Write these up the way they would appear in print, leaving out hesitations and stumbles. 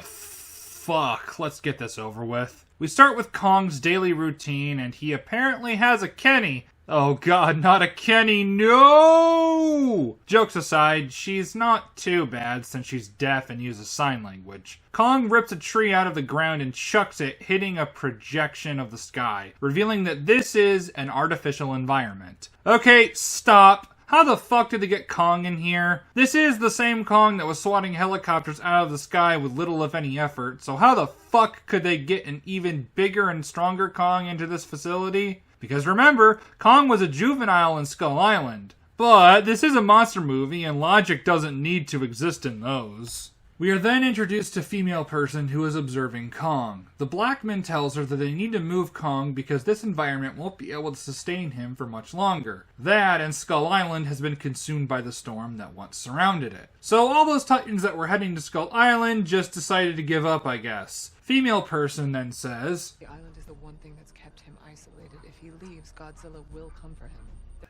Fuck, let's get this over with. We start with Kong's daily routine, and he apparently has a Kenny. Oh god, not a Kenny, no! Jokes aside, she's not too bad since she's deaf and uses sign language. Kong rips a tree out of the ground and chucks it, hitting a projection of the sky, revealing that this is an artificial environment. Okay, stop. How the fuck did they get Kong in here? This is the same Kong that was swatting helicopters out of the sky with little if any effort, so how the fuck could they get an even bigger and stronger Kong into this facility? Because remember, Kong was a juvenile in Skull Island. But this is a monster movie and logic doesn't need to exist in those. We are then introduced to female person who is observing Kong. The Blackman tells her that they need to move Kong because this environment won't be able to sustain him for much longer. That and Skull Island has been consumed by the storm that once surrounded it. So all those Titans that were heading to Skull Island just decided to give up, I guess. Female person then says, "The island is the one thing that's kept him isolated. If he leaves, Godzilla will come for him."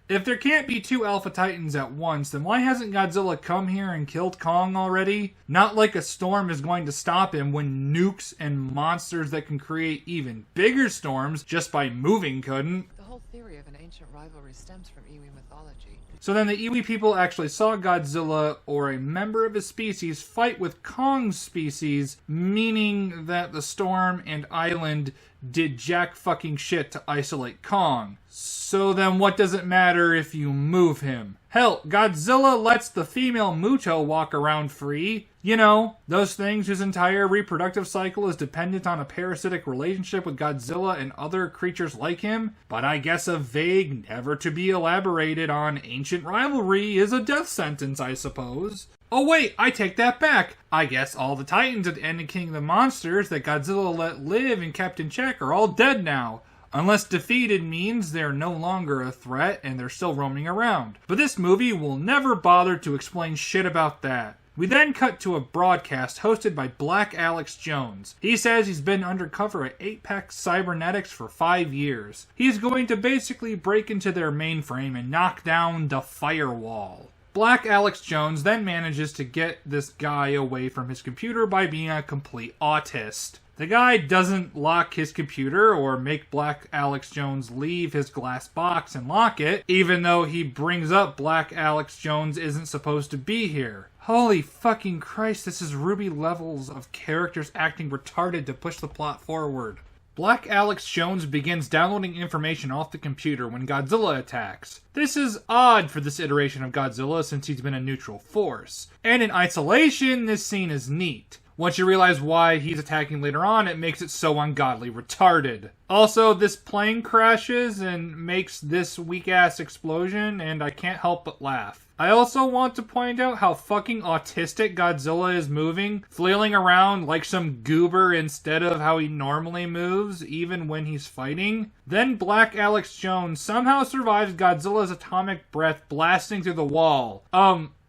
If there can't be two Alpha Titans at once, then why hasn't Godzilla come here and killed Kong already? Not like a storm is going to stop him when nukes and monsters that can create even bigger storms just by moving couldn't. The whole theory of an ancient rivalry stems from Iwi mythology. So then the Iwi people actually saw Godzilla or a member of his species fight with Kong's species, meaning that the storm and island did jack fucking shit to isolate Kong. So then what does it matter if you move him? Hell, Godzilla lets the female Muto walk around free. You know, those things whose entire reproductive cycle is dependent on a parasitic relationship with Godzilla and other creatures like him. But I guess a vague, never to be elaborated on ancient rivalry is a death sentence, I suppose. Oh wait, I take that back. I guess all the Titans at the end of King of the Monsters that Godzilla let live and kept in check are all dead now. Unless defeated means they're no longer a threat and they're still roaming around. But this movie will never bother to explain shit about that. We then cut to a broadcast hosted by Black Alex Jones. He says he's been undercover at Apex Cybernetics for 5 years. He's going to basically break into their mainframe and knock down the firewall. Black Alex Jones then manages to get this guy away from his computer by being a complete autist. The guy doesn't lock his computer or make Black Alex Jones leave his glass box and lock it, even though he brings up Black Alex Jones isn't supposed to be here. Holy fucking Christ, this is Ruby levels of characters acting retarded to push the plot forward. Black Alex Jones begins downloading information off the computer when Godzilla attacks. This is odd for this iteration of Godzilla since he's been a neutral force. And in isolation, this scene is neat. Once you realize why he's attacking later on, it makes it so ungodly retarded. Also, this plane crashes and makes this weak-ass explosion, and I can't help but laugh. I also want to point out how fucking autistic Godzilla is moving, flailing around like some goober instead of how he normally moves, even when he's fighting. Then Black Alex Jones somehow survives Godzilla's atomic breath blasting through the wall.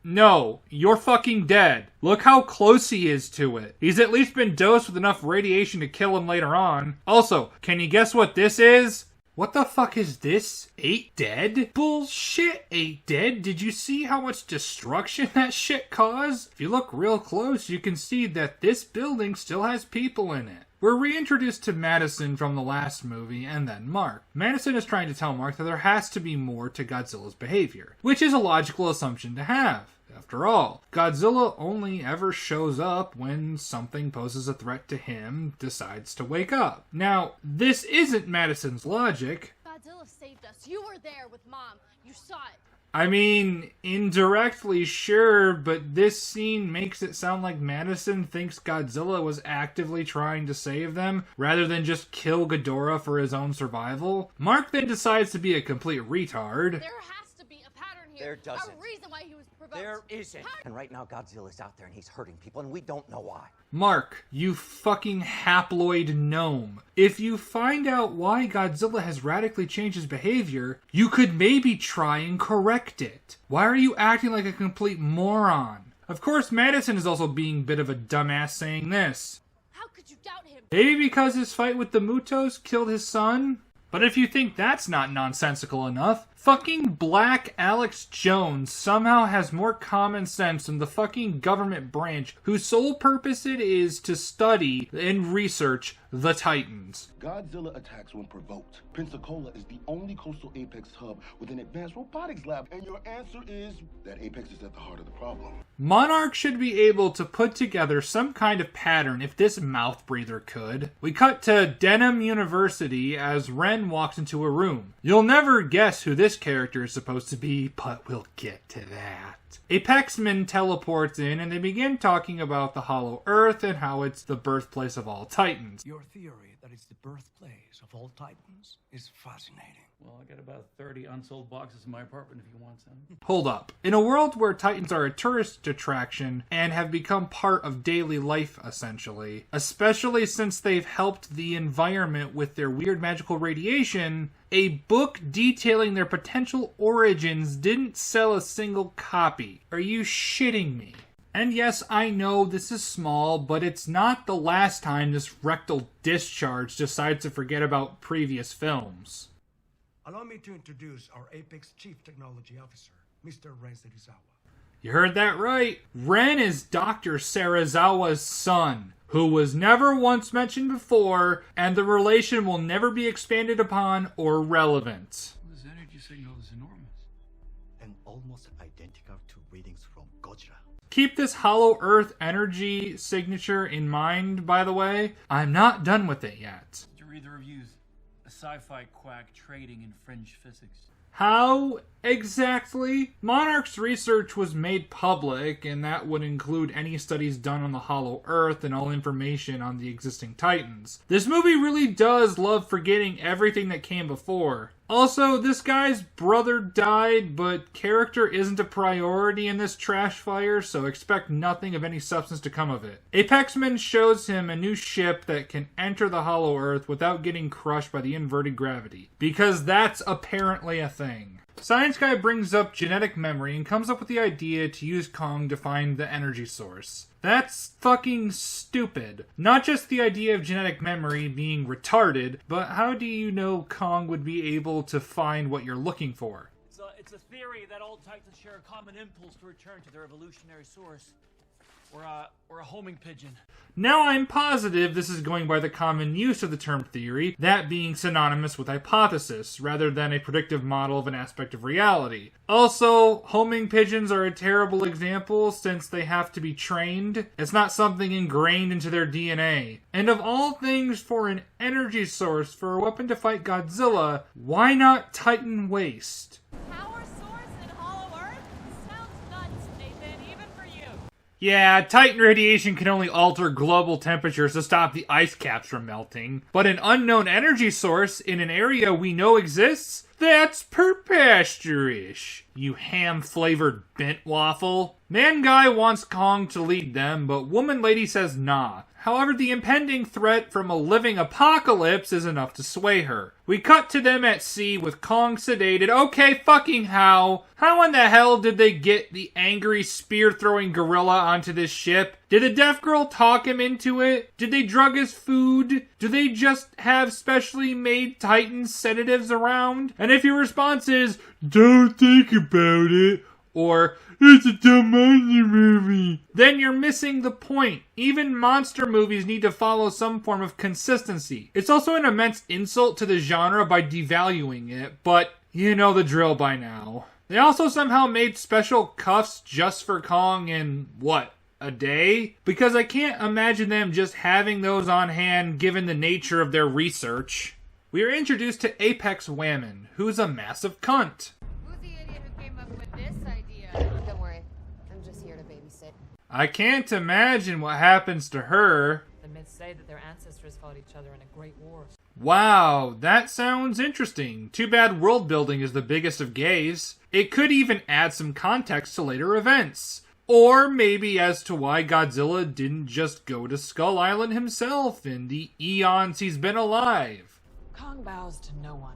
No, you're fucking dead. Look how close he is to it. He's at least been dosed with enough radiation to kill him later on. Also, can you guess what this is? What the fuck is this? 8 dead? Bullshit, 8 dead? Did you see how much destruction that shit caused? If you look real close, you can see that this building still has people in it. We're reintroduced to Madison from the last movie, and then Mark. Madison is trying to tell Mark that there has to be more to Godzilla's behavior, which is a logical assumption to have. After all, Godzilla only ever shows up when something poses a threat to him, decides to wake up. Now, this isn't Madison's logic. Godzilla saved us. You were there with Mom. You saw it. I mean, indirectly, sure, but this scene makes it sound like Madison thinks Godzilla was actively trying to save them, rather than just kill Ghidorah for his own survival. Mark then decides to be a complete retard. There has to be a pattern here. There doesn't. A reason why he was provoked. There isn't. And right now, Godzilla's out there and he's hurting people, and we don't know why. Mark, you fucking haploid gnome. If you find out why Godzilla has radically changed his behavior, you could maybe try and correct it. Why are you acting like a complete moron? Of course, Madison is also being a bit of a dumbass saying this. How could you doubt him? Maybe because his fight with the Mutos killed his son? But if you think that's not nonsensical enough, Fucking black Alex Jones somehow has more common sense than the fucking government branch whose sole purpose it is to study and research the Titans. Godzilla attacks when provoked. Pensacola is the only coastal Apex hub with an advanced robotics lab, and your answer is that Apex is at the heart of the problem. Monarch should be able to put together some kind of pattern if this mouth breather could. We cut to Denham University as Ren walks into a room. You'll never guess who this character is supposed to be, but we'll get to that. Apexman teleports in and they begin talking about the Hollow Earth and how it's the birthplace of all Titans. Your theory that it's the birthplace of all Titans is fascinating. Well, I got about 30 unsold boxes in my apartment if you want some. Hold up. In a world where Titans are a tourist attraction and have become part of daily life, essentially, especially since they've helped the environment with their weird magical radiation, a book detailing their potential origins didn't sell a single copy. Are you shitting me? And yes, I know this is small, but it's not the last time this rectal discharge decides to forget about previous films. Allow me to introduce our Apex Chief Technology Officer, Mr. Ren Serizawa. You heard that right. Ren is Dr. Serizawa's son, who was never once mentioned before, and the relation will never be expanded upon or relevant. This energy signal is enormous. And almost identical to readings from Godzilla. Keep this Hollow Earth energy signature in mind, by the way. I'm not done with it yet. To read the reviews, a sci-fi quack trading in fringe physics. How exactly? Monarch's research was made public, and that would include any studies done on the Hollow Earth and all information on the existing Titans. This movie really does love forgetting everything that came before. Also, this guy's brother died, but character isn't a priority in this trash fire, so expect nothing of any substance to come of it. Apexman shows him a new ship that can enter the Hollow Earth without getting crushed by the inverted gravity, because that's apparently a thing. Science Guy brings up genetic memory and comes up with the idea to use Kong to find the energy source. That's fucking stupid. Not just the idea of genetic memory being retarded, but how do you know Kong would be able to find what you're looking for? It's a theory that all Titans share a common impulse to return to their evolutionary source. Or a homing pigeon. Now I'm positive this is going by the common use of the term theory, that being synonymous with hypothesis, rather than a predictive model of an aspect of reality. Also, homing pigeons are a terrible example since they have to be trained. It's not something ingrained into their DNA. And of all things for an energy source for a weapon to fight Godzilla, why not Titan waste? Power source in Hollow Earth? Sounds nuts, Nathan, even for you. Yeah, Titan radiation can only alter global temperatures to stop the ice caps from melting, but an unknown energy source in an area we know exists? That's preposterous, you ham-flavored bent waffle. Man guy wants Kong to lead them, but woman lady says nah. However, the impending threat from a living apocalypse is enough to sway her. We cut to them at sea with Kong sedated. Okay, fucking how? How in the hell did they get the angry spear-throwing gorilla onto this ship? Did the deaf girl talk him into it? Did they drug his food? Do they just have specially made Titan sedatives around? And if your response is, don't think about it, or it's a dumb monster movie, then you're missing the point. Even monster movies need to follow some form of consistency. It's also an immense insult to the genre by devaluing it, but you know the drill by now. They also somehow made special cuffs just for Kong in, what, a day? Because I can't imagine them just having those on hand given the nature of their research. We are introduced to Apex Whammon, who's a massive cunt. Who's the idiot who came up with this idea? Don't worry, I'm just here to babysit. I can't imagine what happens to her. The myths say that their ancestors fought each other in a great war. Wow, that sounds interesting. Too bad world building is the biggest of gays. It could even add some context to later events. Or maybe as to why Godzilla didn't just go to Skull Island himself in the eons he's been alive. Kong bows to no one.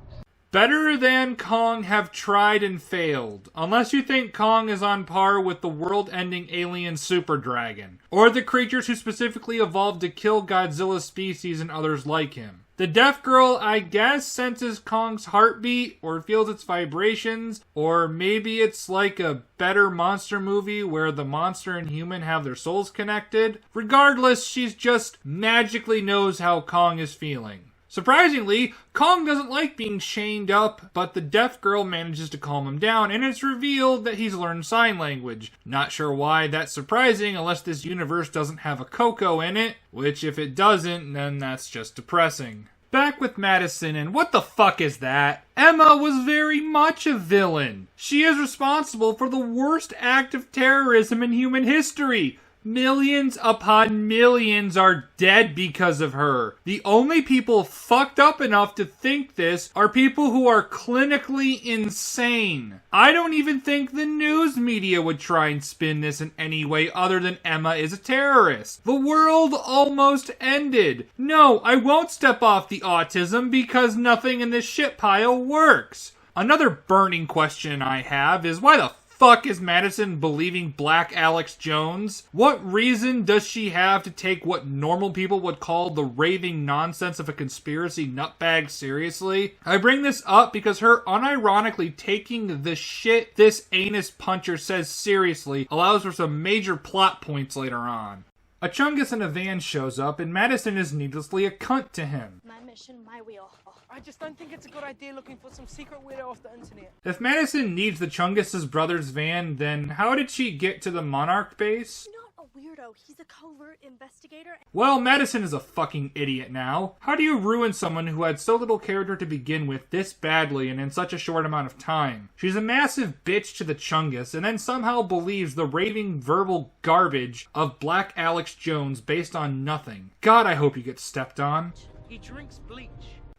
Better than Kong have tried and failed, unless you think Kong is on par with the world-ending alien super dragon, or the creatures who specifically evolved to kill Godzilla's species and others like him. The deaf girl, I guess, senses Kong's heartbeat or feels its vibrations, or maybe it's like a better monster movie where the monster and human have their souls connected. Regardless, she's just magically knows how Kong is feeling. Surprisingly, Kong doesn't like being chained up, but the deaf girl manages to calm him down, and it's revealed that he's learned sign language. Not sure why that's surprising unless this universe doesn't have a Coco in it, which if it doesn't, then that's just depressing. Back with Madison, and what the fuck is that? Emma was very much a villain. She is responsible for the worst act of terrorism in human history. Millions upon millions are dead because of her. The only people fucked up enough to think this are people who are clinically insane. I don't even think the news media would try and spin this in any way other than Emma is a terrorist. The world almost ended. No, I won't step off the autism because nothing in this shit pile works. Another burning question I have is why the fuck is Madison believing Black Alex Jones? What reason does she have to take what normal people would call the raving nonsense of a conspiracy nutbag seriously? I bring this up because her unironically taking the shit this anus puncher says seriously allows for some major plot points later on. A Chungus in a van shows up and Madison is needlessly a cunt to him. My mission, my wheel. I just don't think it's a good idea looking for some secret weirdo off the internet. If Madison needs the Chungus' brother's van, then how did she get to the Monarch base? Not a weirdo, he's a covert investigator. Well, Madison is a fucking idiot now. How do you ruin someone who had so little character to begin with this badly and in such a short amount of time? She's a massive bitch to the Chungus and then somehow believes the raving verbal garbage of Black Alex Jones based on nothing. God, I hope you get stepped on. He drinks bleach.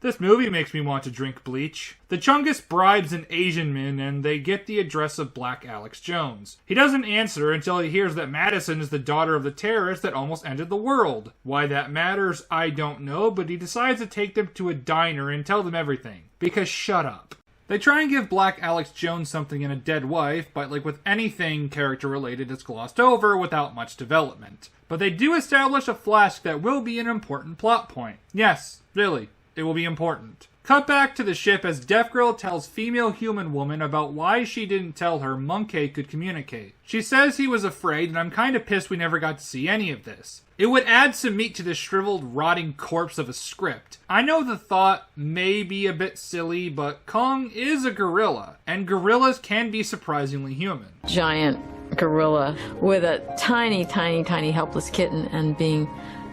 This movie makes me want to drink bleach. The Chungus bribes an Asian man and they get the address of Black Alex Jones. He doesn't answer until he hears that Madison is the daughter of the terrorist that almost ended the world. Why that matters, I don't know, but he decides to take them to a diner and tell them everything. Because shut up. They try and give Black Alex Jones something in a dead wife, but like with anything character related, it's glossed over without much development. But they do establish a flask that will be an important plot point. Yes, really. It will be important. Cut back to the ship as Deaf Girl tells female human woman about why she didn't tell her Monke could communicate. She says he was afraid, and I'm kind of pissed we never got to see any of this. It would add some meat to the shriveled, rotting corpse of a script. I know the thought may be a bit silly, but Kong is a gorilla, and gorillas can be surprisingly human. Giant gorilla with a tiny, tiny, tiny helpless kitten and being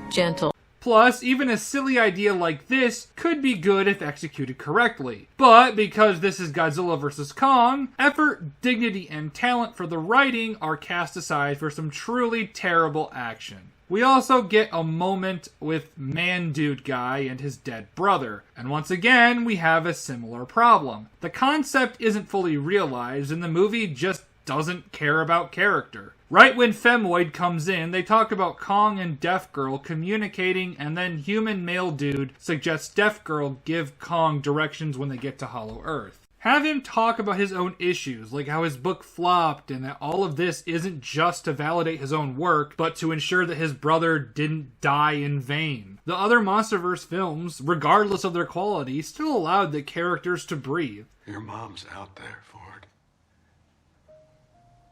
gentle. Plus, even a silly idea like this could be good if executed correctly. But because this is Godzilla vs. Kong, effort, dignity, and talent for the writing are cast aside for some truly terrible action. We also get a moment with Man-Dude Guy and his dead brother. And once again, we have a similar problem. The concept isn't fully realized, and the movie just doesn't care about character. Right when Femoid comes in, they talk about Kong and Deaf Girl communicating, and then human male dude suggests Deaf Girl give Kong directions when they get to Hollow Earth. Have him talk about his own issues, like how his book flopped, and that all of this isn't just to validate his own work, but to ensure that his brother didn't die in vain. The other Monsterverse films, regardless of their quality, still allowed the characters to breathe. Your mom's out there, Ford.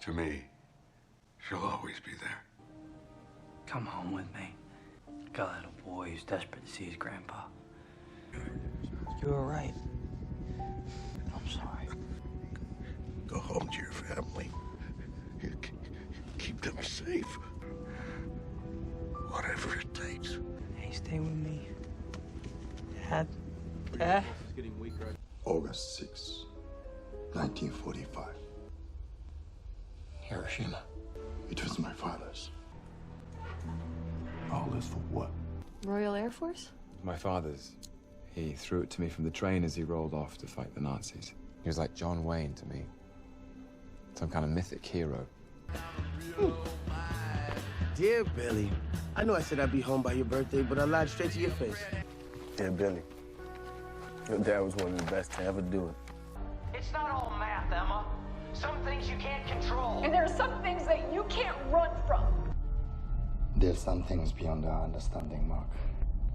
To me, she'll always be there. Come home with me. Got a little boy who's desperate to see his grandpa. You're all right. I'm sorry. Go home to your family. Keep them safe. Whatever it takes. Hey, stay with me. Dad? Dad? It's getting weak, right? August 6, 1945. Hiroshima. It was my father's. All this for what? Royal Air Force? My father's. He threw it to me from the train as he rolled off to fight the Nazis. He was like John Wayne to me. Some kind of mythic hero. Dear Billy, I know I said I'd be home by your birthday, but I lied straight to your face. Dear Billy, your dad was one of the best to ever do it. It's not all math, Emma. Some things you can't control. And there are some things that you can't run from. There's some things beyond our understanding, Mark.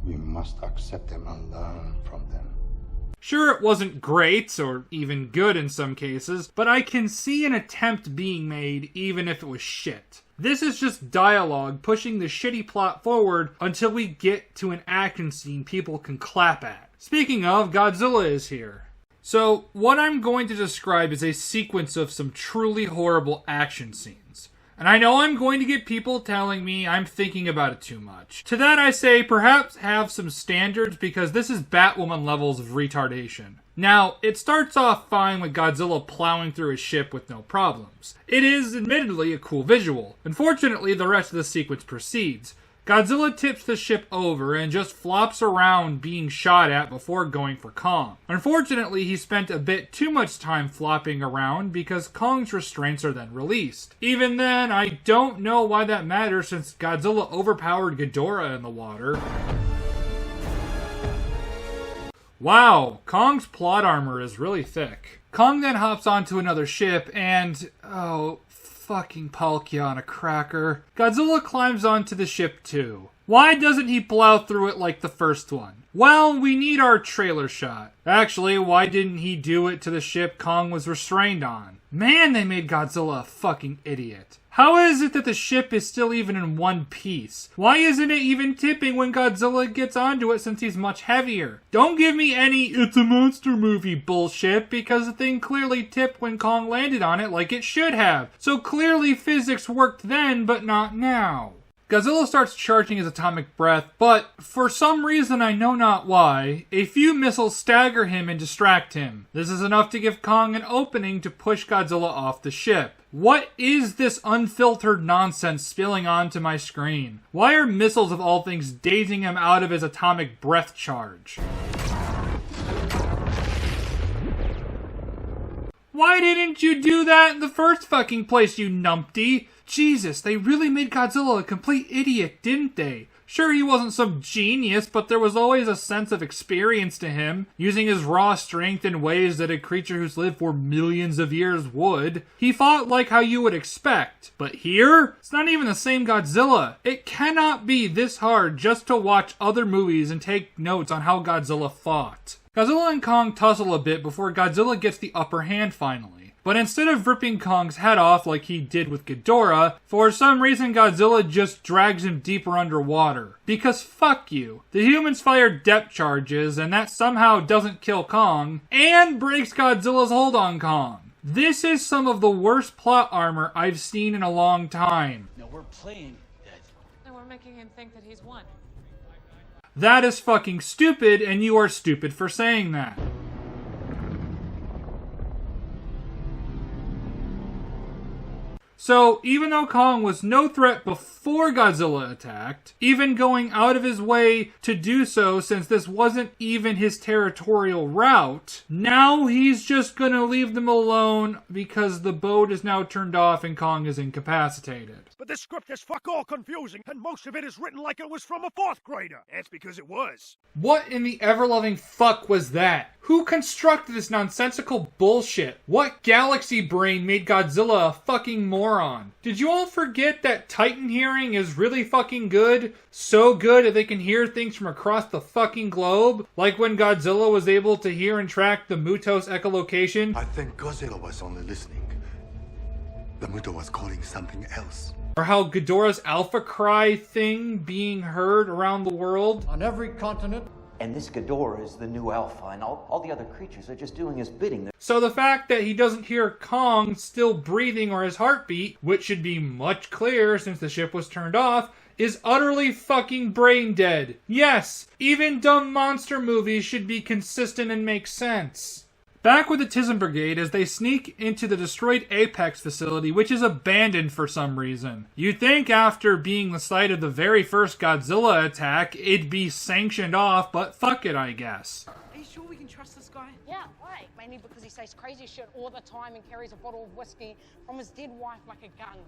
We must accept them and learn from them. Sure, it wasn't great, or even good in some cases, but I can see an attempt being made even if it was shit. This is just dialogue pushing the shitty plot forward until we get to an action scene people can clap at. Speaking of, Godzilla is here. So, what I'm going to describe is a sequence of some truly horrible action scenes. And I know I'm going to get people telling me I'm thinking about it too much. To that I say, perhaps have some standards, because this is Batwoman levels of retardation. Now, it starts off fine with Godzilla plowing through his ship with no problems. It is, admittedly, a cool visual. Unfortunately, the rest of the sequence proceeds. Godzilla tips the ship over and just flops around being shot at before going for Kong. Unfortunately, he spent a bit too much time flopping around because Kong's restraints are then released. Even then, I don't know why that matters since Godzilla overpowered Ghidorah in the water. Wow, Kong's plot armor is really thick. Kong then hops onto another ship and, oh, fucking Palkia on a cracker. Godzilla climbs onto the ship too. Why doesn't he plow through it like the first one? Well, we need our trailer shot. Actually, why didn't he do it to the ship Kong was restrained on? Man, they made Godzilla a fucking idiot. How is it that the ship is still even in one piece? Why isn't it even tipping when Godzilla gets onto it since he's much heavier? Don't give me any "it's a monster movie" bullshit, because the thing clearly tipped when Kong landed on it like it should have. So clearly physics worked then, but not now. Godzilla starts charging his atomic breath, but for some reason I know not why, a few missiles stagger him and distract him. This is enough to give Kong an opening to push Godzilla off the ship. What is this unfiltered nonsense spilling onto my screen? Why are missiles of all things dazing him out of his atomic breath charge? Why didn't you do that in the first fucking place, you numpty? Jesus, they really made Godzilla a complete idiot, didn't they? Sure, he wasn't some genius, but there was always a sense of experience to him, using his raw strength in ways that a creature who's lived for millions of years would. He fought like how you would expect. But here? It's not even the same Godzilla. It cannot be this hard just to watch other movies and take notes on how Godzilla fought. Godzilla and Kong tussle a bit before Godzilla gets the upper hand finally. But instead of ripping Kong's head off like he did with Ghidorah, for some reason Godzilla just drags him deeper underwater. Because fuck you. The humans fire depth charges, and that somehow doesn't kill Kong, and breaks Godzilla's hold on Kong. This is some of the worst plot armor I've seen in a long time. No, we're playing dead. And we're making him think that he's won. That is fucking stupid, and you are stupid for saying that. So, even though Kong was no threat before Godzilla attacked, even going out of his way to do so since this wasn't even his territorial route, now he's just gonna leave them alone because the boat is now turned off and Kong is incapacitated. But this script is fuck all confusing, and most of it is written like it was from a 4th grader. That's because it was. What in the ever-loving fuck was that? Who constructed this nonsensical bullshit? What galaxy brain made Godzilla a fucking moron? Did you all forget that Titan hearing is really fucking good? So good that they can hear things from across the fucking globe? Like when Godzilla was able to hear and track the Muto's echolocation? I think Godzilla was only listening. The Muto was calling something else. Or how Ghidorah's alpha cry thing being heard around the world? On every continent. And this Ghidorah is the new alpha, and all the other creatures are just doing his bidding. So the fact that he doesn't hear Kong still breathing or his heartbeat, which should be much clearer since the ship was turned off, is utterly fucking brain dead. Yes, even dumb monster movies should be consistent and make sense. Back with the Tism Brigade as they sneak into the destroyed Apex facility, which is abandoned for some reason. You'd think after being the site of the very first Godzilla attack, it'd be sanctioned off, but fuck it, I guess. Are you sure we can trust this guy? Yeah, why? Mainly because he says crazy shit all the time and carries a bottle of whiskey from his dead wife like a gun.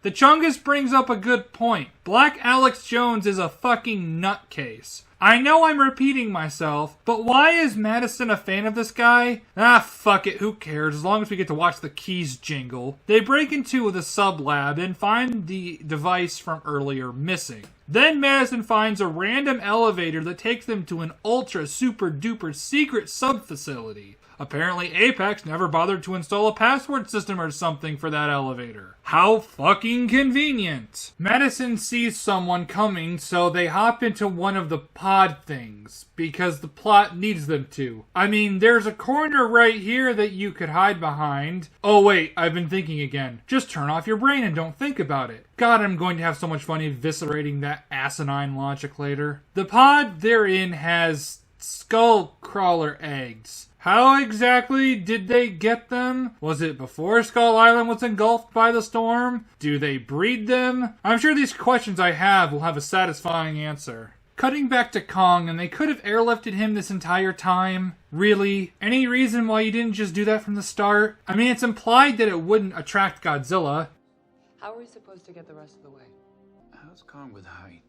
The Chungus brings up a good point. Black Alex Jones is a fucking nutcase. I know I'm repeating myself, but why is Madison a fan of this guy? Ah, fuck it, who cares, as long as we get to watch the keys jingle. They break into the sub-lab and find the device from earlier missing. Then Madison finds a random elevator that takes them to an ultra super duper secret sub-facility. Apparently Apex never bothered to install a password system or something for that elevator. How fucking convenient. Madison sees someone coming, so they hop into one of the pod things, because the plot needs them to. I mean, there's a corner right here that you could hide behind. Oh wait, I've been thinking again. Just turn off your brain and don't think about it. God, I'm going to have so much fun eviscerating that asinine logic later. The pod they're in has skull crawler eggs. How exactly did they get them? Was it before Skull Island was engulfed by the storm? Do they breed them? I'm sure these questions I have will have a satisfying answer. Cutting back to Kong, and they could have airlifted him this entire time? Really? Any reason why you didn't just do that from the start? I mean, it's implied that it wouldn't attract Godzilla. How are we supposed to get the rest of the way? How's Kong with heights?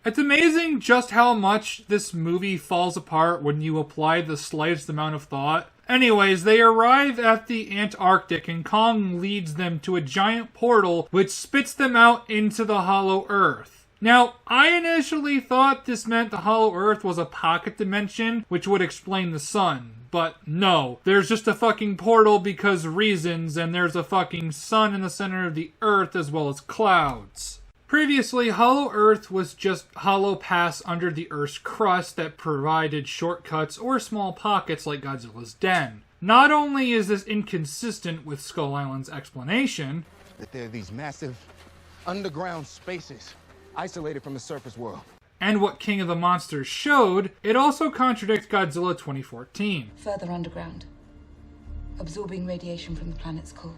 It's amazing just how much this movie falls apart when you apply the slightest amount of thought. Anyways, they arrive at the Antarctic and Kong leads them to a giant portal which spits them out into the Hollow Earth. Now, I initially thought this meant the Hollow Earth was a pocket dimension, which would explain the sun. But no, there's just a fucking portal because reasons, and there's a fucking sun in the center of the Earth as well as clouds. Previously, Hollow Earth was just hollow paths under the Earth's crust that provided shortcuts or small pockets like Godzilla's den. Not only is this inconsistent with Skull Island's explanation, that there are these massive underground spaces isolated from the surface world, and what King of the Monsters showed, it also contradicts Godzilla 2014. Further underground, absorbing radiation from the planet's core.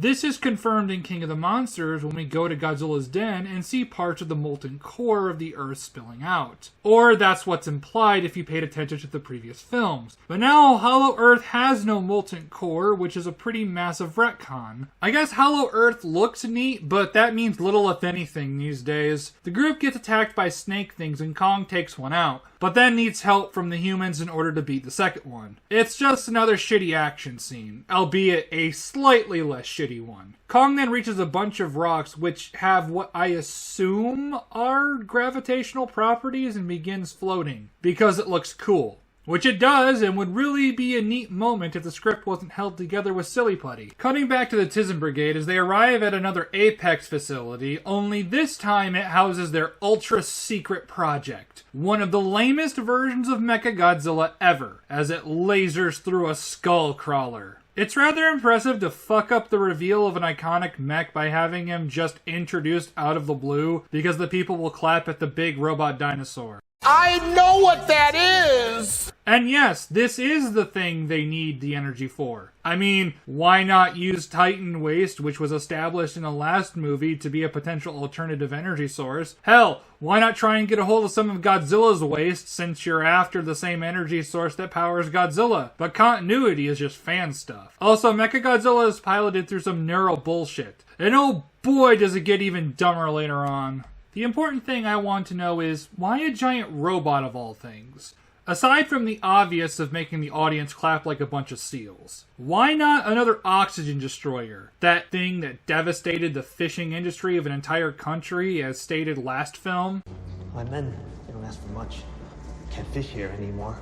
This is confirmed in King of the Monsters when we go to Godzilla's den and see parts of the molten core of the Earth spilling out. Or that's what's implied if you paid attention to the previous films. But now Hollow Earth has no molten core, which is a pretty massive retcon. I guess Hollow Earth looks neat, but that means little if anything these days. The group gets attacked by snake things and Kong takes one out, but then needs help from the humans in order to beat the second one. It's just another shitty action scene, albeit a slightly less shitty one. Kong then reaches a bunch of rocks which have what I assume are gravitational properties and begins floating, because it looks cool. Which it does, and would really be a neat moment if the script wasn't held together with silly putty. Cutting back to the Tizen Brigade as they arrive at another Apex facility, only this time it houses their ultra-secret project. One of the lamest versions of Mechagodzilla ever, as it lasers through a skull crawler. It's rather impressive to fuck up the reveal of an iconic mech by having him just introduced out of the blue, because the people will clap at the big robot dinosaur. I know what that is! And yes, this is the thing they need the energy for. I mean, why not use Titan waste, which was established in the last movie to be a potential alternative energy source? Hell, why not try and get a hold of some of Godzilla's waste since you're after the same energy source that powers Godzilla? But continuity is just fan stuff. Also, Mechagodzilla is piloted through some neuro bullshit. And oh boy does it get even dumber later on. The important thing I want to know is, why a giant robot of all things? Aside from the obvious of making the audience clap like a bunch of seals, why not another oxygen destroyer? That thing that devastated the fishing industry of an entire country, as stated last film? My men, they don't ask for much. Can't fish here anymore.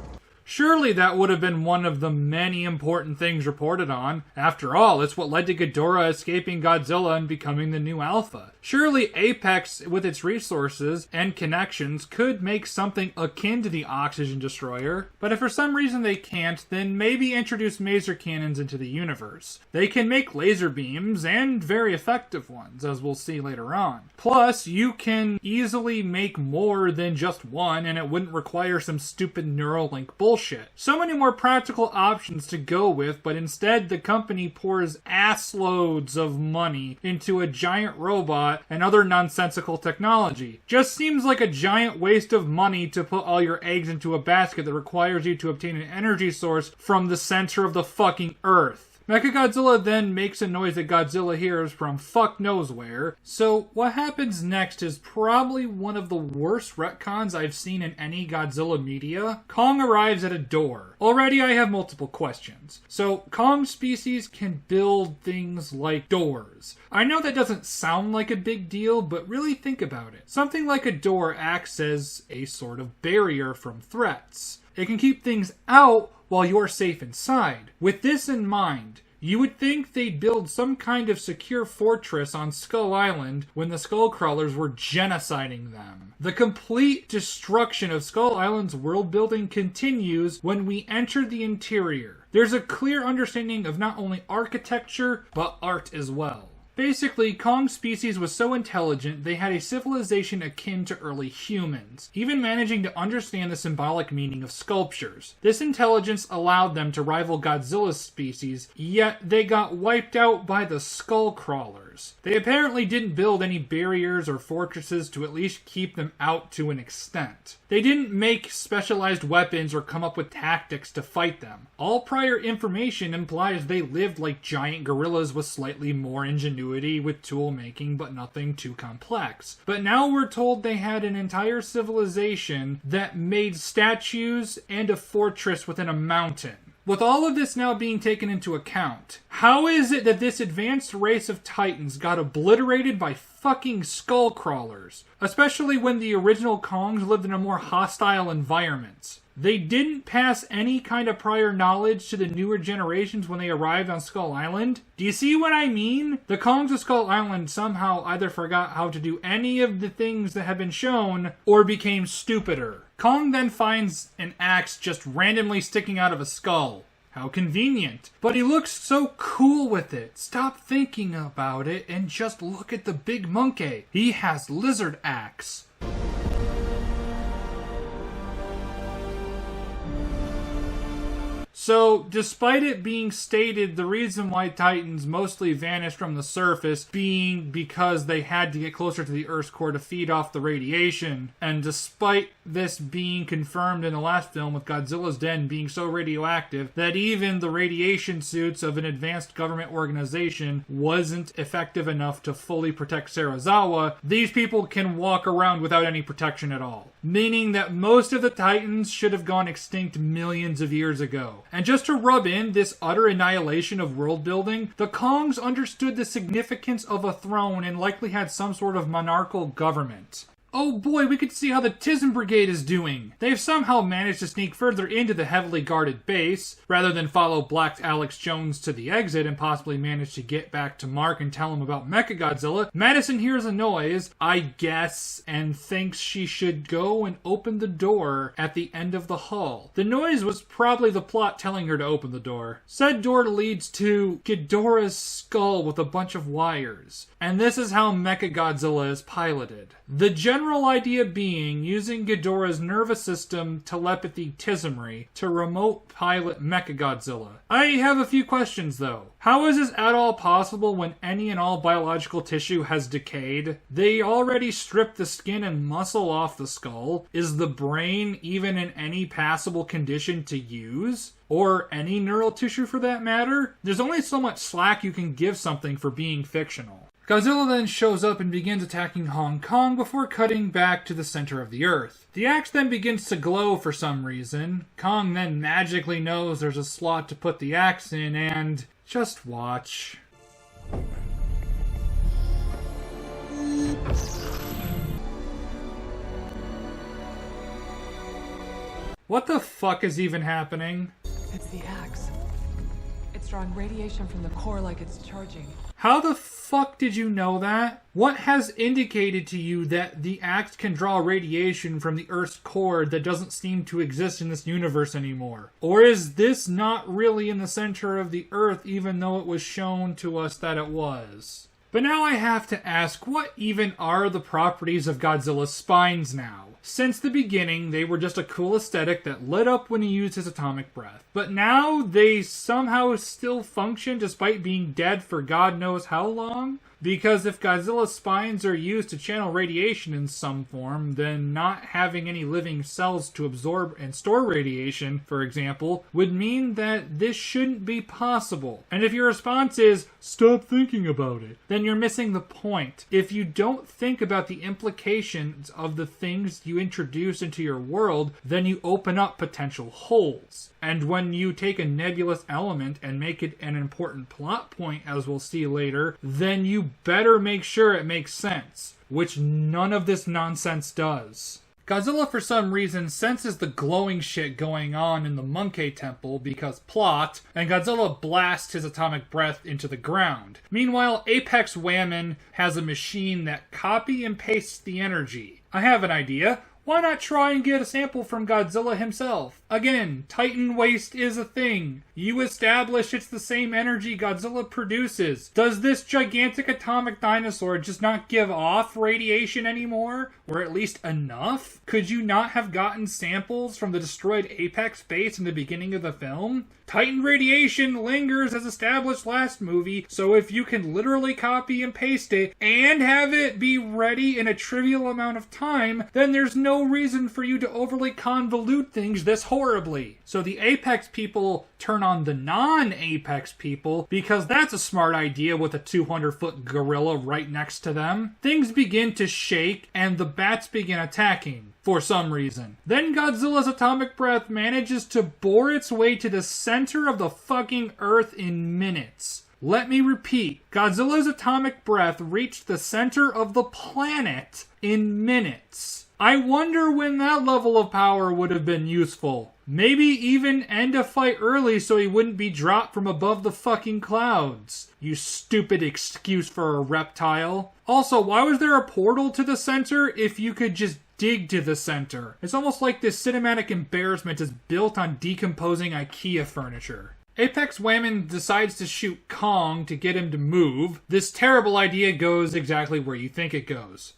Surely that would have been one of the many important things reported on. After all, it's what led to Ghidorah escaping Godzilla and becoming the new Alpha. Surely Apex, with its resources and connections, could make something akin to the oxygen destroyer. But if for some reason they can't, then maybe introduce maser cannons into the universe. They can make laser beams, and very effective ones, as we'll see later on. Plus, you can easily make more than just one, and it wouldn't require some stupid Neuralink bullshit. So many more practical options to go with, but instead the company pours ass loads of money into a giant robot and other nonsensical technology. Just seems like a giant waste of money to put all your eggs into a basket that requires you to obtain an energy source from the center of the fucking Earth. Mechagodzilla then makes a noise that Godzilla hears from fuck knows where. So what happens next is probably one of the worst retcons I've seen in any Godzilla media. Kong arrives at a door. Already I have multiple questions. So Kong's species can build things like doors. I know that doesn't sound like a big deal, but really think about it. Something like a door acts as a sort of barrier from threats. It can keep things out while you're safe inside. With this in mind, you would think they'd build some kind of secure fortress on Skull Island when the Skullcrawlers were genociding them. The complete destruction of Skull Island's world building continues when we enter the interior. There's a clear understanding of not only architecture, but art as well. Basically, Kong's species was so intelligent they had a civilization akin to early humans, even managing to understand the symbolic meaning of sculptures. This intelligence allowed them to rival Godzilla's species, yet they got wiped out by the Skullcrawlers. They apparently didn't build any barriers or fortresses to at least keep them out to an extent. They didn't make specialized weapons or come up with tactics to fight them. All prior information implies they lived like giant gorillas with slightly more ingenuity with tool making, but nothing too complex. But now we're told they had an entire civilization that made statues and a fortress within a mountain. With all of this now being taken into account, how is it that this advanced race of Titans got obliterated by fucking Skullcrawlers? Especially when the original Kongs lived in a more hostile environment. They didn't pass any kind of prior knowledge to the newer generations when they arrived on Skull Island. Do you see what I mean? The Kongs of Skull Island somehow either forgot how to do any of the things that have been shown, or became stupider. Kong then finds an axe just randomly sticking out of a skull. How convenient. But he looks so cool with it. Stop thinking about it and just look at the big monkey. He has lizard axe. So, despite it being stated the reason why Titans mostly vanished from the surface being because they had to get closer to the Earth's core to feed off the radiation, and despite this being confirmed in the last film with Godzilla's den being so radioactive that even the radiation suits of an advanced government organization wasn't effective enough to fully protect Serizawa, these people can walk around without any protection at all. Meaning that most of the Titans should have gone extinct millions of years ago. And just to rub in this utter annihilation of world building, the Kongs understood the significance of a throne and likely had some sort of monarchical government. Oh boy, we could see how the Tizen Brigade is doing. They've somehow managed to sneak further into the heavily guarded base, rather than follow Black Alex Jones to the exit and possibly manage to get back to Mark and tell him about Mechagodzilla. Madison hears a noise, I guess, and thinks she should go and open the door at the end of the hall. The noise was probably the plot telling her to open the door. Said door leads to Ghidorah's skull with a bunch of wires. And this is how Mechagodzilla is piloted. The general idea being using Ghidorah's nervous system telepathy Tizumri to remote pilot Mechagodzilla. I have a few questions though. How is this at all possible when any and all biological tissue has decayed? They already stripped the skin and muscle off the skull. Is the brain even in any passable condition to use? Or any neural tissue for that matter? There's only so much slack you can give something for being fictional. Godzilla then shows up and begins attacking Hong Kong before cutting back to the center of the Earth. The axe then begins to glow for some reason. Kong then magically knows there's a slot to put the axe in and... just watch. What the fuck is even happening? It's the axe. It's drawing radiation from the core like it's charging. How the fuck did you know that? What has indicated to you that the axe can draw radiation from the Earth's core that doesn't seem to exist in this universe anymore? Or is this not really in the center of the Earth even though it was shown to us that it was? But now I have to ask, what even are the properties of Godzilla's spines now? Since the beginning, they were just a cool aesthetic that lit up when he used his atomic breath. But now they somehow still function despite being dead for God knows how long? Because if Godzilla's spines are used to channel radiation in some form, then not having any living cells to absorb and store radiation, for example, would mean that this shouldn't be possible. And if your response is, stop thinking about it, then you're missing the point. If you don't think about the implications of the things you introduce into your world, then you open up potential holes. And when you take a nebulous element and make it an important plot point, as we'll see later, then you better make sure it makes sense, which none of this nonsense does. Godzilla, for some reason, senses the glowing shit going on in the Monke temple because plot, and Godzilla blasts his atomic breath into the ground. Meanwhile, Apex Whammon has a machine that copy and pastes the energy. I have an idea. Why not try and get a sample from Godzilla himself? Again, Titan waste is a thing. You establish it's the same energy Godzilla produces. Does this gigantic atomic dinosaur just not give off radiation anymore? Or at least enough? Could you not have gotten samples from the destroyed Apex base in the beginning of the film? Titan radiation lingers as established last movie, so if you can literally copy and paste it and have it be ready in a trivial amount of time, then there's no reason for you to overly convolute things this horribly. So the Apex people turn on the non-Apex people because that's a smart idea with a 200-foot gorilla right next to them. Things begin to shake and the bats begin attacking. For some reason. Then Godzilla's atomic breath manages to bore its way to the center of the fucking Earth in minutes. Let me repeat. Godzilla's atomic breath reached the center of the planet in minutes. I wonder when that level of power would have been useful. Maybe even end a fight early so he wouldn't be dropped from above the fucking clouds. You stupid excuse for a reptile. Also, why was there a portal to the center if you could just dig to the center? It's almost like this cinematic embarrassment is built on decomposing IKEA furniture. Apex Whammon decides to shoot Kong to get him to move. This terrible idea goes exactly where you think it goes.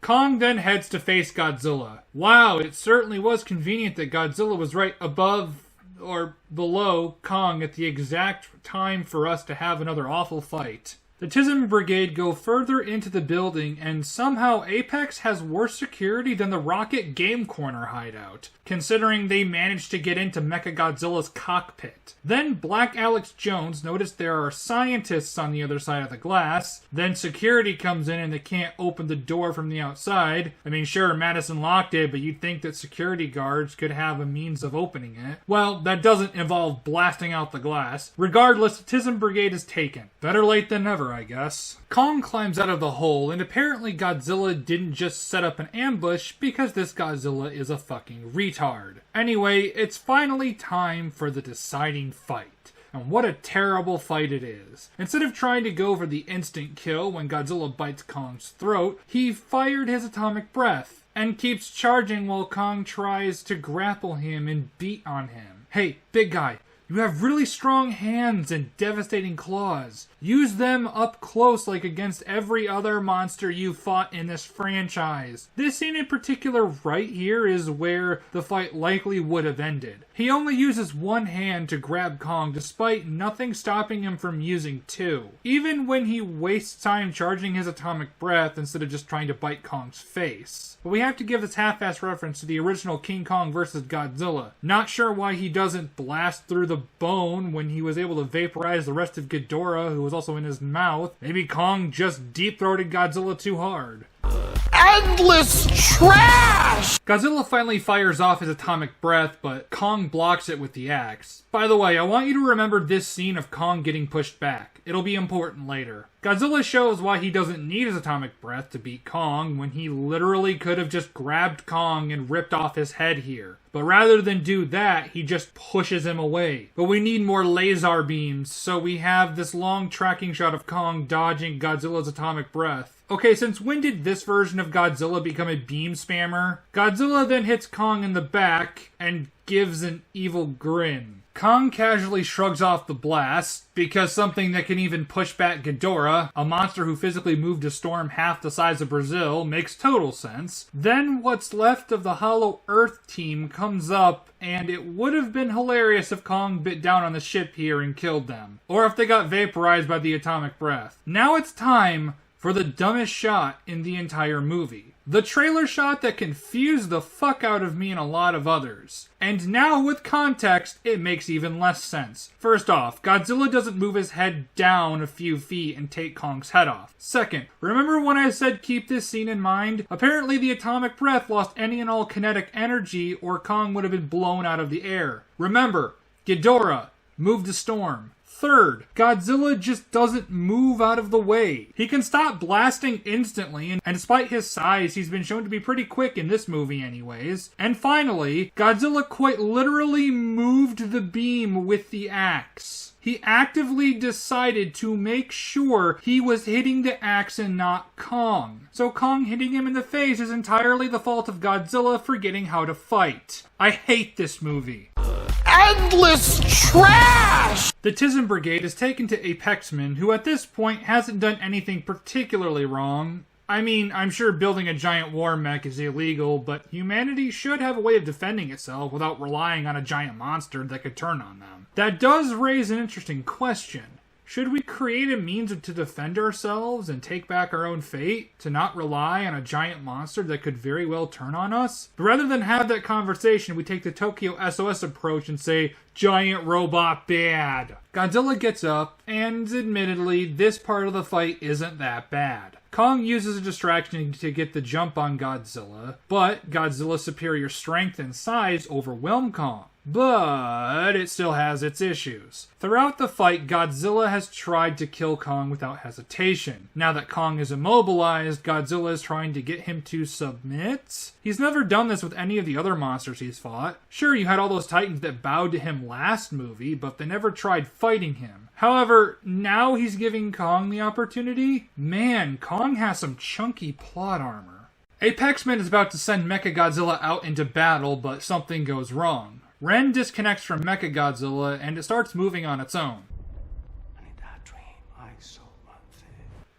Kong then heads to face Godzilla. Wow, it certainly was convenient that Godzilla was right above or below Kong at the exact time for us to have another awful fight. The Tism Brigade go further into the building, and somehow Apex has worse security than the Rocket Game Corner hideout, considering they managed to get into Mechagodzilla's cockpit. Then Black Alex Jones noticed there are scientists on the other side of the glass. Then security comes in and they can't open the door from the outside. I mean, sure, Madison locked it, but you'd think that security guards could have a means of opening it. Well, that doesn't involve blasting out the glass. Regardless, the Tism Brigade is taken. Better late than never, I guess. Kong climbs out of the hole, and apparently Godzilla didn't just set up an ambush because this Godzilla is a fucking retard. Anyway, it's finally time for the deciding fight. And what a terrible fight it is. Instead of trying to go for the instant kill when Godzilla bites Kong's throat, he fired his atomic breath and keeps charging while Kong tries to grapple him and beat on him. Hey, big guy. You have really strong hands and devastating claws. Use them up close like against every other monster you fought in this franchise. This scene in particular right here is where the fight likely would have ended. He only uses one hand to grab Kong despite nothing stopping him from using two. Even when he wastes time charging his atomic breath instead of just trying to bite Kong's face. But we have to give this half-ass reference to the original King Kong vs. Godzilla. Not sure why he doesn't blast through the bone when he was able to vaporize the rest of Ghidorah, who was also in his mouth. Maybe Kong just deep-throated Godzilla too hard. Endless trash! Godzilla finally fires off his atomic breath, but Kong blocks it with the axe. By the way, I want you to remember this scene of Kong getting pushed back. It'll be important later. Godzilla shows why he doesn't need his atomic breath to beat Kong when he literally could have just grabbed Kong and ripped off his head here. But rather than do that, he just pushes him away. But we need more laser beams, so we have this long tracking shot of Kong dodging Godzilla's atomic breath. Okay, since when did this version of Godzilla become a beam spammer? Godzilla then hits Kong in the back, and gives an evil grin. Kong casually shrugs off the blast, because something that can even push back Ghidorah, a monster who physically moved a storm half the size of Brazil, makes total sense. Then what's left of the Hollow Earth team comes up, and it would have been hilarious if Kong bit down on the ship here and killed them. Or if they got vaporized by the atomic breath. Now it's time for the dumbest shot in the entire movie. The trailer shot that confused the fuck out of me and a lot of others. And now with context, it makes even less sense. First off, Godzilla doesn't move his head down a few feet and take Kong's head off. Second, remember when I said keep this scene in mind? Apparently the atomic breath lost any and all kinetic energy or Kong would have been blown out of the air. Remember, Ghidorah moved the storm. Third, Godzilla just doesn't move out of the way. He can stop blasting instantly, and despite his size, he's been shown to be pretty quick in this movie anyways. And finally, Godzilla quite literally moved the beam with the axe. He actively decided to make sure he was hitting the axe and not Kong. So Kong hitting him in the face is entirely the fault of Godzilla forgetting how to fight. I hate this movie. Endless trash! The Tizen Brigade is taken to Apexman, who at this point hasn't done anything particularly wrong. I mean, I'm sure building a giant war mech is illegal, but humanity should have a way of defending itself without relying on a giant monster that could turn on them. That does raise an interesting question. Should we create a means to defend ourselves and take back our own fate? To not rely on a giant monster that could very well turn on us? But rather than have that conversation, we take the Tokyo SOS approach and say, giant robot bad. Godzilla gets up, and admittedly, this part of the fight isn't that bad. Kong uses a distraction to get the jump on Godzilla, but Godzilla's superior strength and size overwhelm Kong. But it still has its issues. Throughout the fight, Godzilla has tried to kill Kong without hesitation. Now that Kong is immobilized, Godzilla is trying to get him to submit? He's never done this with any of the other monsters he's fought. Sure, you had all those titans that bowed to him last movie, but they never tried fighting him. However, now he's giving Kong the opportunity? Man, Kong has some chunky plot armor. Apexman is about to send Mechagodzilla out into battle, but something goes wrong. Ren disconnects from Mechagodzilla and it starts moving on its own.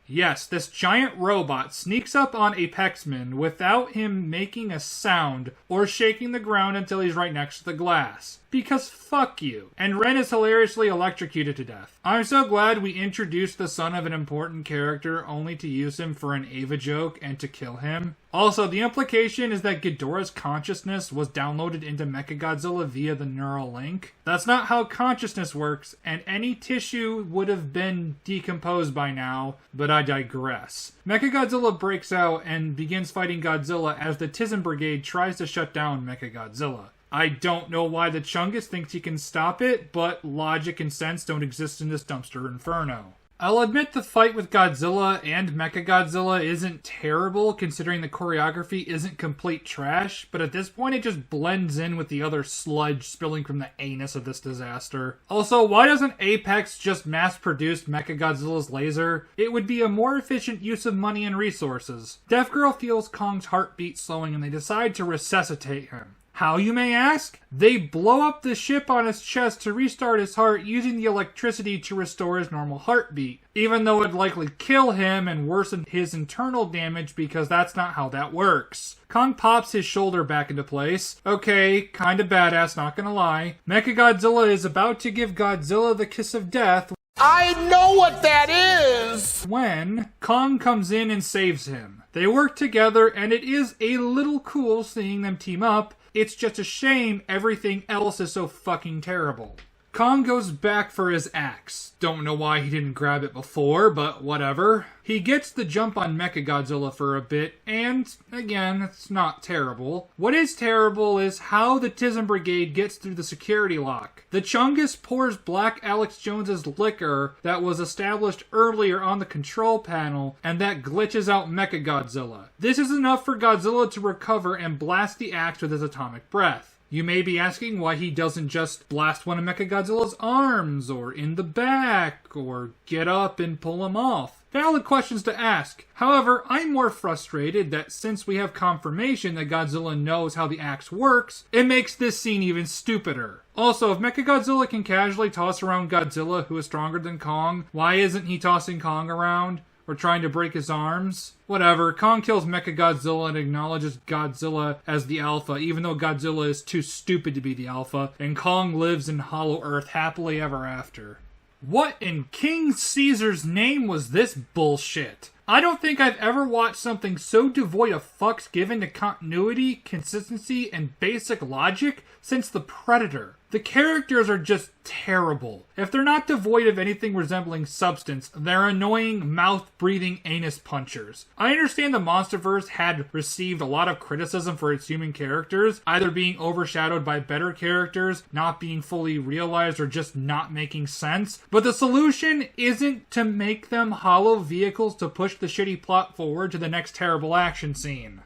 Yes, this giant robot sneaks up on Apexman without him making a sound or shaking the ground until he's right next to the glass. Because fuck you. And Ren is hilariously electrocuted to death. I'm so glad we introduced the son of an important character only to use him for an Ava joke and to kill him. Also, the implication is that Ghidorah's consciousness was downloaded into Mechagodzilla via the neural link. That's not how consciousness works, and any tissue would have been decomposed by now, but I digress. Mechagodzilla breaks out and begins fighting Godzilla as the Tizen Brigade tries to shut down Mechagodzilla. I don't know why the Chungus thinks he can stop it, but logic and sense don't exist in this dumpster inferno. I'll admit the fight with Godzilla and Mechagodzilla isn't terrible considering the choreography isn't complete trash, but at this point it just blends in with the other sludge spilling from the anus of this disaster. Also, why doesn't Apex just mass-produce Mechagodzilla's laser? It would be a more efficient use of money and resources. Deaf Girl feels Kong's heartbeat slowing and they decide to resuscitate him. How, you may ask? They blow up the ship on his chest to restart his heart using the electricity to restore his normal heartbeat, even though it'd likely kill him and worsen his internal damage because that's not how that works. Kong pops his shoulder back into place. Okay, kinda badass, not gonna lie. Mechagodzilla is about to give Godzilla the kiss of death. I know what that is! When Kong comes in and saves him. They work together and it is a little cool seeing them team up. It's just a shame everything else is so fucking terrible. Kong goes back for his axe. Don't know why he didn't grab it before, but whatever. He gets the jump on Mechagodzilla for a bit, and again, it's not terrible. What is terrible is how the Tizen Brigade gets through the security lock. The Chungus pours Black Alex Jones's liquor that was established earlier on the control panel, and that glitches out Mechagodzilla. This is enough for Godzilla to recover and blast the axe with his atomic breath. You may be asking why he doesn't just blast one of Mechagodzilla's arms, or in the back, or get up and pull him off. Valid questions to ask. However, I'm more frustrated that since we have confirmation that Godzilla knows how the axe works, it makes this scene even stupider. Also, if Mechagodzilla can casually toss around Godzilla, who is stronger than Kong, why isn't he tossing Kong around? Or trying to break his arms? Whatever, Kong kills Mechagodzilla and acknowledges Godzilla as the alpha, even though Godzilla is too stupid to be the alpha, and Kong lives in Hollow Earth happily ever after. What in King Caesar's name was this bullshit? I don't think I've ever watched something so devoid of fucks given to continuity, consistency, and basic logic since The Predator. The characters are just terrible. If they're not devoid of anything resembling substance, they're annoying, mouth-breathing anus punchers. I understand the Monsterverse had received a lot of criticism for its human characters, either being overshadowed by better characters, not being fully realized, or just not making sense. But the solution isn't to make them hollow vehicles to push the shitty plot forward to the next terrible action scene.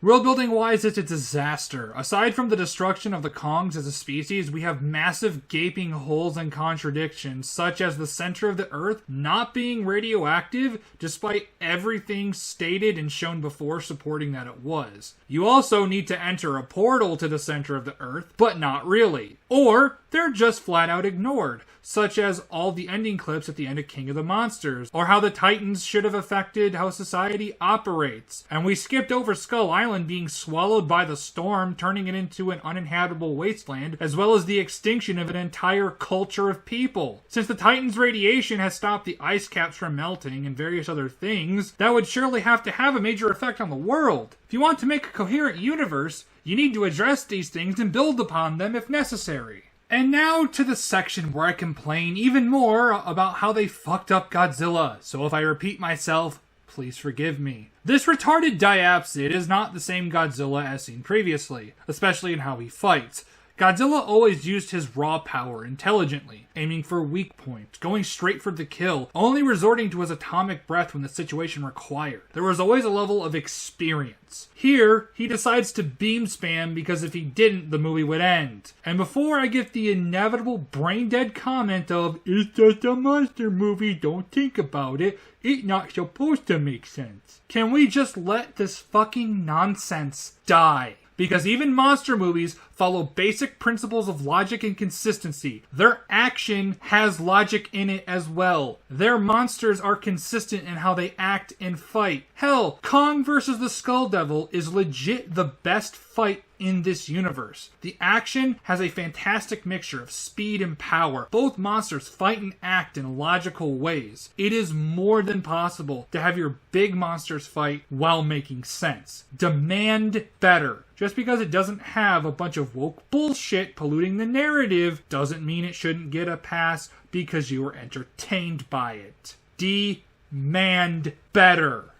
World-building wise, it's a disaster. Aside from the destruction of the Kongs as a species, we have massive gaping holes and contradictions, such as the center of the Earth not being radioactive, despite everything stated and shown before supporting that it was. You also need to enter a portal to the center of the Earth, but not really. Or they're just flat out ignored, such as all the ending clips at the end of King of the Monsters, or how the Titans should have affected how society operates. And we skipped over Skull Island being swallowed by the storm, turning it into an uninhabitable wasteland, as well as the extinction of an entire culture of people. Since the Titans' radiation has stopped the ice caps from melting and various other things, that would surely have to have a major effect on the world. If you want to make a coherent universe, you need to address these things and build upon them if necessary. And now to the section where I complain even more about how they fucked up Godzilla, so if I repeat myself, please forgive me. This retarded diapsid is not the same Godzilla as seen previously, especially in how he fights. Godzilla always used his raw power intelligently, aiming for weak points, going straight for the kill, only resorting to his atomic breath when the situation required. There was always a level of experience. Here, he decides to beam spam because if he didn't, the movie would end. And before I get the inevitable brain-dead comment of, "It's just a monster movie, don't think about it, it's not supposed to make sense," can we just let this fucking nonsense die? Because even monster movies follow basic principles of logic and consistency. Their action has logic in it as well. Their monsters are consistent in how they act and fight. Hell, Kong versus the Skull Devil is legit the best fight in this universe. The action has a fantastic mixture of speed and power. Both monsters fight and act in logical ways. It is more than possible to have your big monsters fight while making sense. Demand better. Just because it doesn't have a bunch of woke bullshit polluting the narrative doesn't mean it shouldn't get a pass because you were entertained by it. Demand better.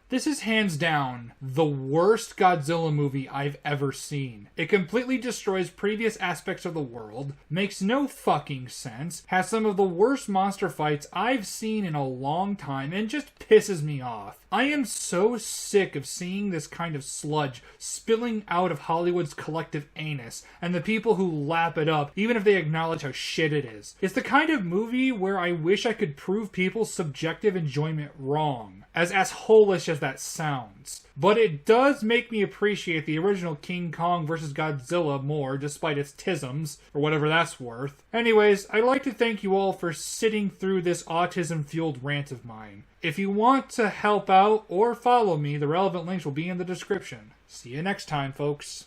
This is hands down the worst Godzilla movie I've ever seen. It completely destroys previous aspects of the world, makes no fucking sense, has some of the worst monster fights I've seen in a long time, and just pisses me off. I am so sick of seeing this kind of sludge spilling out of Hollywood's collective anus, and the people who lap it up, even if they acknowledge how shit it is. It's the kind of movie where I wish I could prove people's subjective enjoyment wrong, as asshole-ish as that sounds. But it does make me appreciate the original King Kong vs. Godzilla more, despite its tisms, or whatever that's worth. Anyways, I'd like to thank you all for sitting through this autism-fueled rant of mine. If you want to help out or follow me, the relevant links will be in the description. See you next time, folks.